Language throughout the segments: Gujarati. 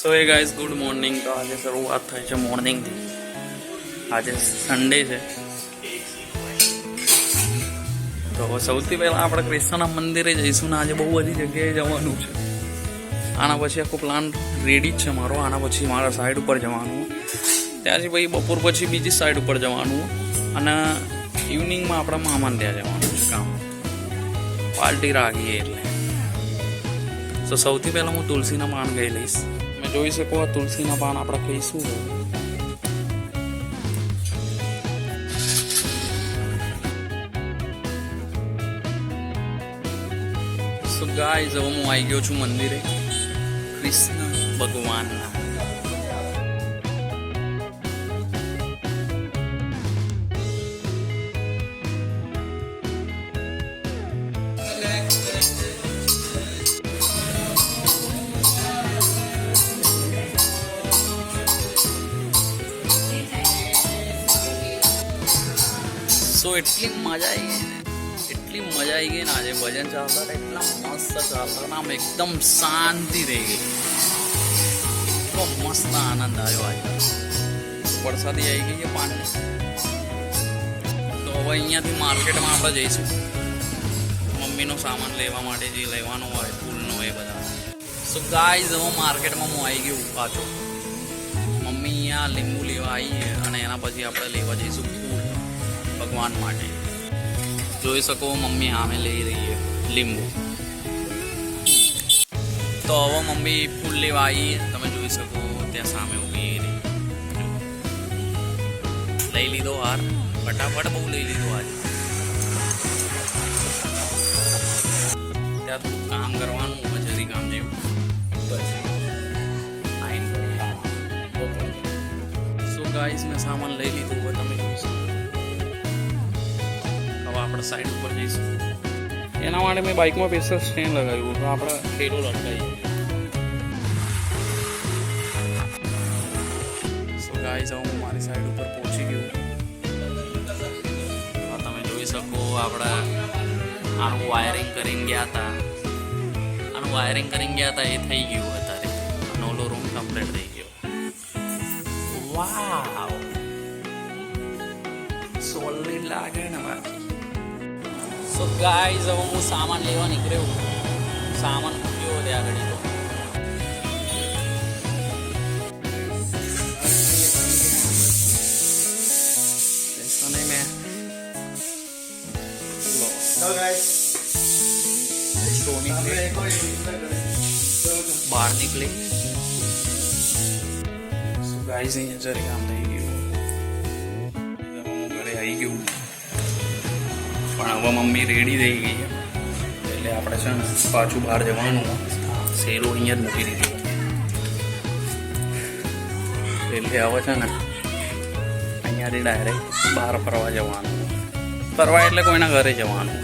સો એ ગાઈઝ ગુડ મોર્નિંગ. તો આજે શરૂઆત થાય છે મોર્નિંગથી. આજે સન્ડે છે. તો સૌથી પહેલાં આપણે કૃષ્ણના મંદિરે જઈશું ને આજે બહુ બધી જગ્યાએ જવાનું છે. આના પછી આખો પ્લાન રેડી જ છે મારો. આના પછી મારા સાઈડ ઉપર જવાનું, ત્યાંથી પછી બપોર પછી બીજી સાઈડ ઉપર જવાનું અને ઇવનિંગમાં આપણા મામાને ત્યાં જવાનું છે કામ, પાર્ટી રાખીએ એટલે. તો સૌથી પહેલાં હું તુલસીના પાન ખાઈ લઈશ. તમે જોઈ શકો આ તુલસીના પાન આપણે ખાઈશું. સો ગાઈઝ હવે હું આવી ગયો છું મંદિરે કૃષ્ણ ભગવાનના. સો એટલી મજા આવી ગઈ ને આજે ભજન ચાલતા હતા, એટલા મસ્ત ચાલતા હતા. આમ એકદમ શાંતિ રહી ગઈ. એટલો મસ્ત આનંદ આવ્યો આજે. વરસાદી આવી ગઈ છે પાણી. તો હવે અહીંયાથી માર્કેટમાં આપણે જઈશું મમ્મીનો સામાન લેવા માટે, જે લેવાનો હોય ફૂલનો એ બધા. સો ગાઈઝ હવે માર્કેટમાં હું આવી ગયો પાછો. મમ્મી અહીંયા લીંબુ લેવા આવી અને એના પછી આપણે લેવા જઈશું ફૂલ ભગવાન માટે. જોઈ શકો મમ્મી આમે લઈ રહી છે લીંબુ. તો હવે મમ્મી ફૂલ લેવા આવી, તમે જોઈ શકો ત્યાં સામે ઊભી રહી. લઈ લીધો હાર, ફટાફટ બહુ લઈ લીધો આજે. ત્યાં થોડું કામ કરવાનું, મજૂરી કામ જેવું. સો ગાઈસ મેં સામાન લઈ લીધું હોય, તમે જોઈ શકો. આપણે સાઈડ ઉપર જઈશું. એના માટે મેં બાઇકમાં સ્પેશિયલ સ્ટેન્ડ લગાવ્યું, તો આપણે ઠેલો લટકાવીએ. સો ગાઈસ હવે હું મારી સાઈડ ઉપર પહોંચી ગયો. તમે જોઈ શકો આપણે આનું વાયરિંગ કરીને ગયા હતા. એ થઈ ગયું અત્યારે. ઓલો રૂમ કમ્પ્લીટ થઈ ગયો. વાવ, સોલિડ લાગે ને બાકી. સો ગાઈઝ હવે હું સામાન લેવા નીકળ્યો. સામાન મૂક્યો ત્યાં આગળ. બહાર નીકળી. સો ગાઈઝ અહીંયા જરી કામ થઈ ગયું. હું ઘરે આવી ગયું, પણ હવે મમ્મી રેડી થઈ ગઈ છે એટલે આપણે છે ને પાછું બહાર જવાનું. શેરો અહીંયા જ મૂકી દીધો એટલે હવે છે ને અહીંયાથી ડાયરેક્ટ બહાર ફરવા જવાનું. ફરવા એટલે કોઈના ઘરે જવાનું.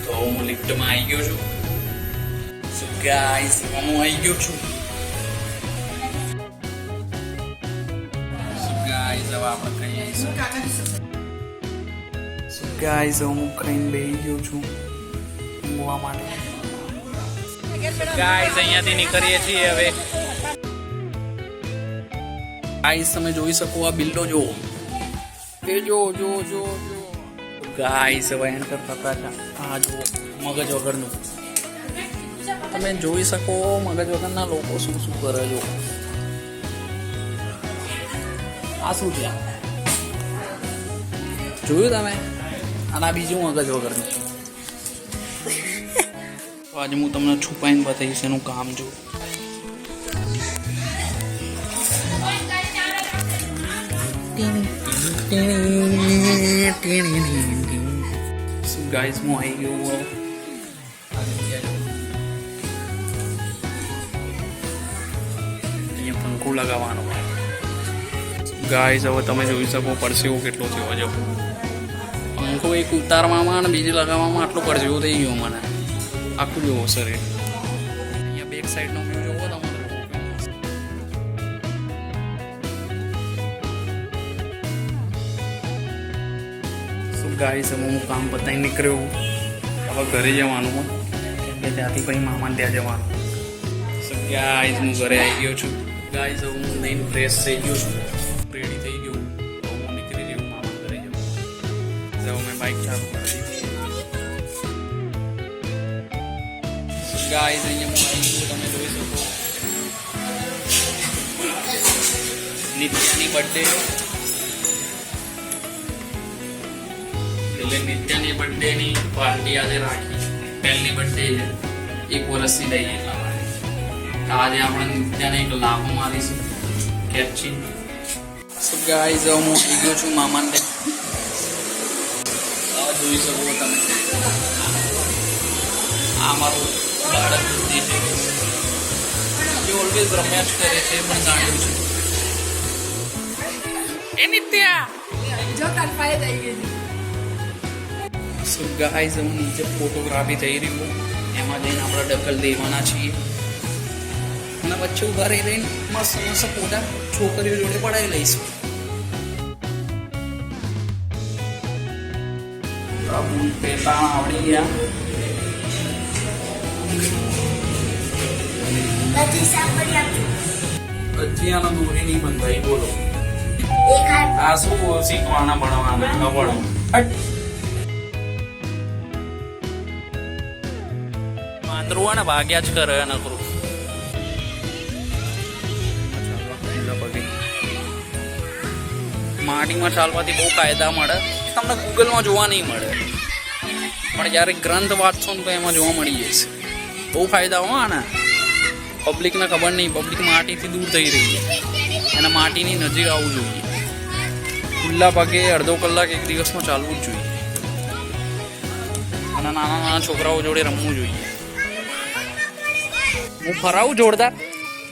તો હું લિફ્ટમાં આવી ગયો છું. સો ગાઈસ હું આવી ગયો છું. ગાઈઝ હું ખાઈને બેસી ગયો છું ઊંઘવા માટે. ગાઈઝ અહીંયાથી નીકળીએ છીએ હવે. ગાઈઝ તમે જોઈ શકો આ બિલ્ડો જો એ જો ગાઈઝ હવે એન્ટર થતા છે. આ જો મગજ વગરનું. તમે જોઈ શકો મગજ વગરના લોકો શું કરે જો. આ શું છે જોયું તમે? અને આ બીજું મગજ વગરનું. તો આજે હું તમને છુપાઈને બતાવીશ એનું કામ. જો ગાઈસ હું આવી ગયો. અહીંયા પંખો લગાવવાનો. ગાઈસ હવે તમે જોઈ શકો પરસેવો કેટલો થયો. જો પંખો એક ઉતારવામાં અને બીજી લગાવવામાં આટલો પરસેવો થઈ ગયો મને. આખું જોવો શરીર. અહીંયા બેક સાઈડનો વ્યૂ જોવો તમારે. ગાઈસ હવે હું કામ પતાવી નીકળ્યો. હવે ઘરે જવાનું કેમ કે ત્યાંથી પછી મામાને ત્યાં જવાનું. સો ગાઈઝ હું ઘરે આવી ગયો છું. ગાઈઝ હવે હું નહીં ફ્રેશ થઈ ગયો છું, રેડી થઈ ગયો. હવે હું નીકળી રહ્યો મામા ઘરે જવું. હવે મેં બાઇક ચાલુ કરી દીધી. ગાઈઝ અહીંયા હું આવી ગયો, તમે જોઈ શકો. નિત્યાની બર્થડે એટલે નિત્યાની બર્થડેની પાર્ટી આજે રાખી. પહેલી બર્થડે છે, 1 વર્ષથી લઈએ એટલા માટે. આજે આપણે નિત્યાને એક લાભો મારીશું કેપ્ચી. સો ગાઈઝ હું આવી ગયો છું મામાને. જોઈ શકો તમે, આ મારું બાળક બુદ્ધિ છે. એ ઓલવેઝ રમ્યા જ કરે છે, પણ જાણ્યું છે. એ નિત્યા જો તરફાઈ થઈ ગઈ. સો ગાઈઝ હું નીચે ફોટોગ્રાફી થઈ રહ્યું, એમાં જઈને આપણે દખલ દેવાના છીએ. અને વચ્ચે ઉભા રહી રહીને મસ્ત મસ્ત ફોટા છોકરીઓ જોડે પડાવી લઈશું. બૂટ પહેરતા આવડી ગયા. હજી આનો દોરી નહીં બંધાઈ. બોલો આ શું શીખવાના ભણવાના ખબર? માંદરું ને ભાગ્યા જ કરે નકરું. માટીમાં ચાલવાથી બહુ ફાયદા મળે, તમને ગૂગલમાં જોવા નહીં મળે, પણ જ્યારે ગ્રંથ વાંચશો ને તો એમાં જોવા મળી જશે. બહુ ફાયદા હો આના. પબ્લિકને ખબર નહીં, પબ્લિક માટીથી દૂર થઈ રહી છે, અને માટીની નજીક આવવું જોઈએ. ખુલ્લા પગે અડધો કલાક એક દિવસમાં ચાલવું જ જોઈએ, અને નાના નાના છોકરાઓ જોડે રમવું જોઈએ. હું ફરાવું જોરદાર,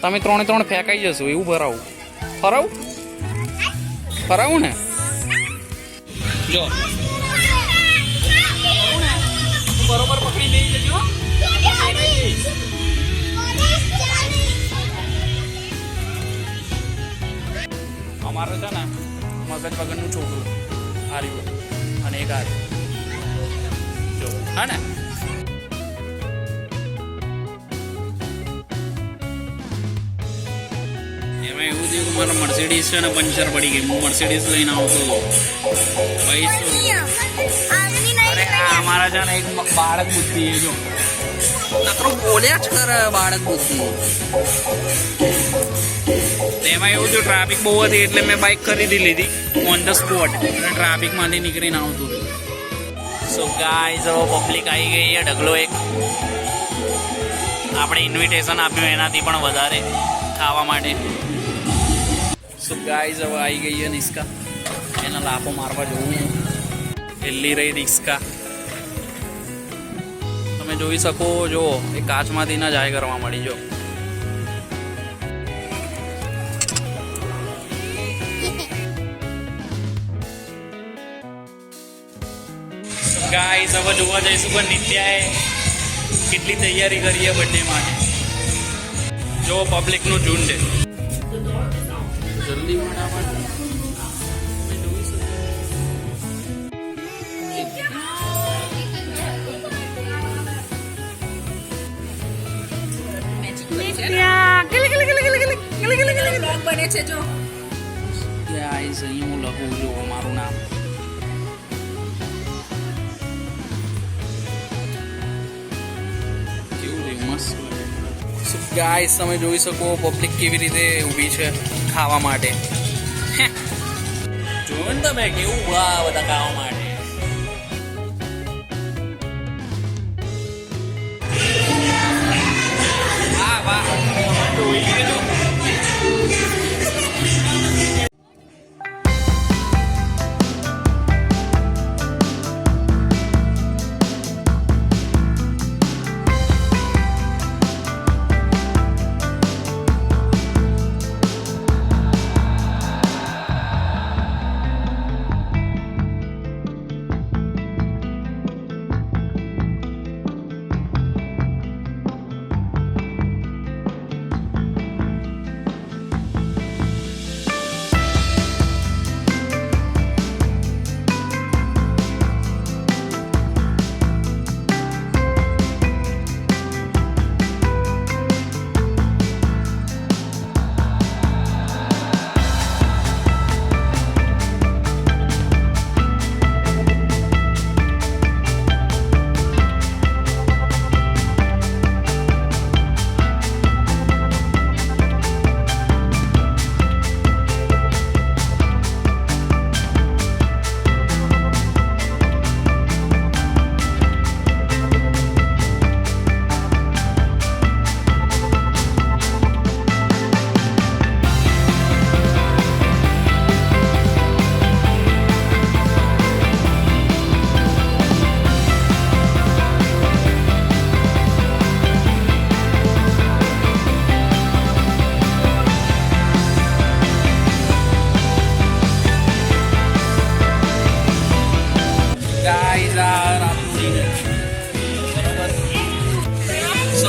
તમે 3 ફેંકાઈ જશો એવું ફરાવું. ફરાવું ને જો બરોબર પકડી લઈ જજો. અમારે છે ને મગજ વગરનું છોકરું હાર્યું અને એક હાર્યું જો, હા ને. એમાં એવું થયું કે મારા મર્સિડીઝ છે ને પંચર પડી ગઈ. હું મર્સિડીઝ લઈને આવતો હતો. અરે અમારા છે ને એક બાળક બુદ્ધિ એ જો નકરો બોલ્યા જ કરે બાળક બુદ્ધિ. તેમાં એવું જો ટ્રાફિક બહુ હતી એટલે મેં બાઇક ખરીદી લીધી ઓન ધ સ્પોટ, અને ટ્રાફિકમાંથી નીકળીને આવતું. સો ગાઈઝ હવે પબ્લિક આવી ગઈ છે. ઢગલો એક આપણે ઇન્વિટેશન આપ્યું એનાથી પણ વધારે ખાવા માટે. સો ગાઈઝ હવે આવી ગઈ છે નિસ્કા. એના લાફો મારવા જવું. હેલ્લી રહી રિસ્કા. તમે જોઈ શકો જો એ કાચમાંથી ના જાય કરવા મળી. જો ગાઈસ હવે જોવા જઈશું કે નિત્યાએ કેટલી તૈયારી કરી છે બર્થડે માટે. જો પબ્લિકનું ઝુંડ જલ્દી બને છે. જો ગાઈસ અહીં હું લખું જો મારું નામ. ગાઈસ તમે જોઈ શકો પબ્લિક કેવી રીતે ઊભી છે ખાવા માટે. જોયું ને તમે કેવું વાહ બધા ખાવા માટે. વાહ વાહ જોઈ લીધું.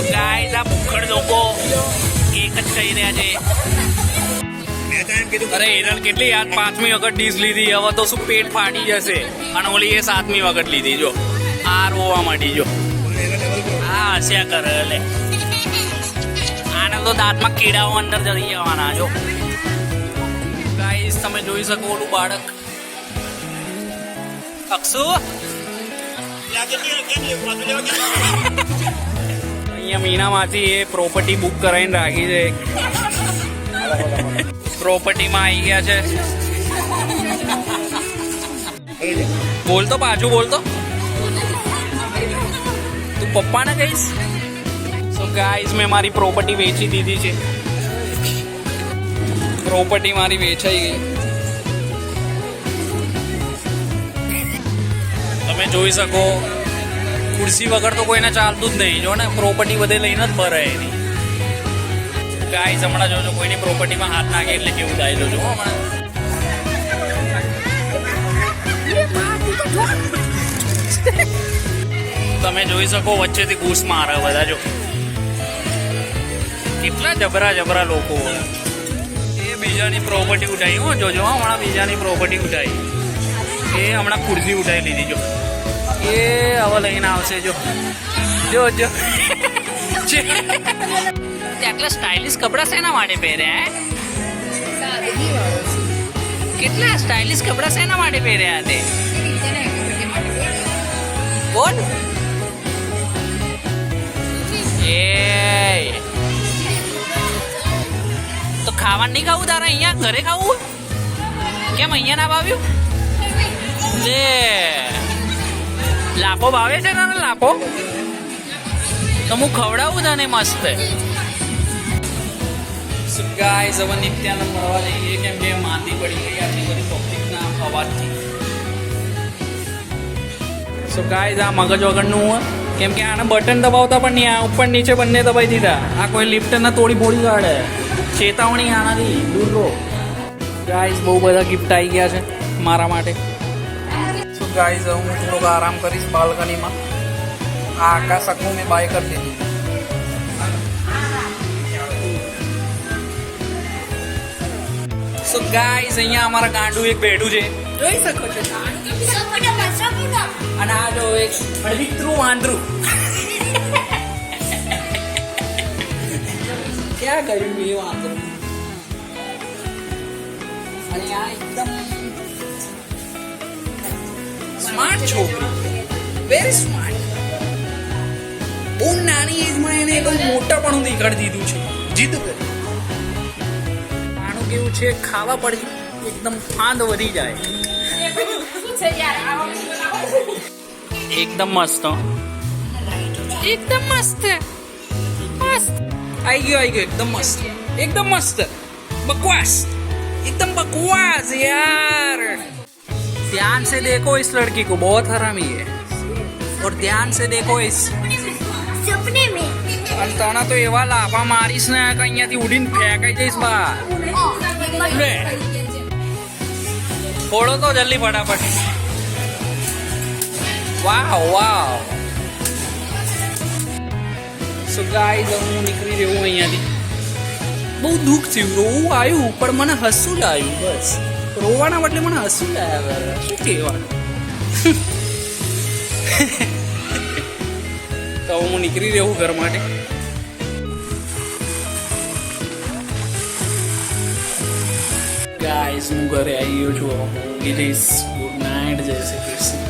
તો ગાઈસ આ ભૂખડ લોકો કેક જ ખાઈ રહ્યા છે. અરે હિરલ કેટલી યાદ 5મી વખત ડીશ લીધી, હવે તો શું પેટ ફાટી જશે. અને ઓલી એ 7મી વખત લીધી. જો આ રોવા માંડી. જો હા હસ્યા કરે લે. આને તો દાંતમાં કીડાઓ અંદર જઈ જવાના. જો ગાઈસ તમે જોઈ શકો ઓલું બાળક અક્ષુ અહીંયા મીનામાંથી એ પ્રોપર્ટી બુક કરાવીને રાખી છે. પ્રોપર્ટીમાં આવી ગયા છે. બોલતો પાછું બોલતો તું પપ્પાને કહીશ. સો ગાઈસ મેં મારી પ્રોપર્ટી વેચી દીધી છે. પ્રોપર્ટી મારી વેચાઈ ગઈ. તમે જોઈ શકો ખુરશી વગર તો કોઈને ચાલતું જ નહીં. જો ને પ્રોપર્ટી બધે લઈને જ ભરાય એની. ગાઈસ હમણાં જોજો કોઈની પ્રોપર્ટીમાં હાથ નાખે એટલે કેવું થાય. જોજો હમણાં તમે જોઈ શકો વચ્ચેથી ઘૂસ મારે બધા. જો કેટલા જબરા જબરા લોકો. એ બીજાની પ્રોપર્ટી ઉઠાવી. હો જોજો હમણાં બીજાની પ્રોપર્ટી ઉઠાવી. એ હમણાં ખુરશી ઉઠાવી લીધી. જો એ હવે લઈને આવશે. જો જો જો આટલા સ્ટાઇલિશ કપડા શેના માટે પહેર્યા? કેટલા સ્ટાઇલિશ કપડા શેના માટે પહેર્યા તે? કોણ? એ તો ખાવાનું નહીં ખાવું તારે? અહીંયા ઘરે ખાવું? કેમ અહીંયા ના ભાવ્યું? લે લાપો ભાવે છે ને? લાપો તો હું ખવડાવું તને મસ્ત. ગાઈસ હવે નિત્યાનંદ મળવા જઈએ કેમ કે માંદી પડી ગઈ આટલી બધી પબ્લિકના અવાજથી. સો ગાઈસ આ મગજ વગરનું કેમ કે આને બટન દબાવતા પણ નહીં. આ ઉપર નીચે બંને દબાઈ દીધા. આ કોઈ લિફ્ટના તોડી ફોડી કાઢે. ચેતવણી આનાથી દૂર રહો. ગાઈસ બહુ બધા ગિફ્ટ આવી ગયા છે મારા માટે. સો ગાઈસ હું થોડોક આરામ કરીશ બાલ્કનીમાં. આ આકાશ આખું મેં બાય કરી દીધું. સો ગાઈસ અહીંયા અમારા ગાંડું એક બેઠું છે, જોઈ શકો છો. અને આ જો એક અડવિત્રું વાંદરું. ક્યાં ગયું એ વાંદરું? અને આ એકદમ સ્માર્ટ છોકરી, વેરી સ્માર્ટ. બહુ નાની એજમાં એને એકદમ મોટાપણું દેખાડી દીધું છે. જીદ કરી કેવું છે ખાવા પડી એકદમ ફાંદ વધી જાય. એકદમ મસ્ત. એકદમ મસ્ત મસ્ત આવી ગયો એકદમ મસ્ત. એકદમ મસ્ત. बकवास एकदम बकवास यार. ध्यान से देखो इस लड़की को, बहुत हरामी है. और ध्यान से देखो इस सपने में. અને તને તો એવા લાફા મારીશ ને કે અહીંયાથી ઉડીને ફેંકાઈ જઈશ બહાર. લે ફોડો તો જલ્દી ફટાફટ. વાવ વાવ. સો ગાઈસ હું નીકળી રહ્યો અહીંયાથી. બહુ દુઃખ થયું. રોવું આવ્યું પણ મને હસવું જ આવ્યું. બસ રોવાના બદલે મને હસવું જ આવ્યા. શું કહેવાનું. તો હું નીકળી રહ્યો ઘર માટે. ગાઈસ હું ઘરે આવી ગયો છું. ગુડ નાઇટ, જય શ્રી કૃષ્ણ.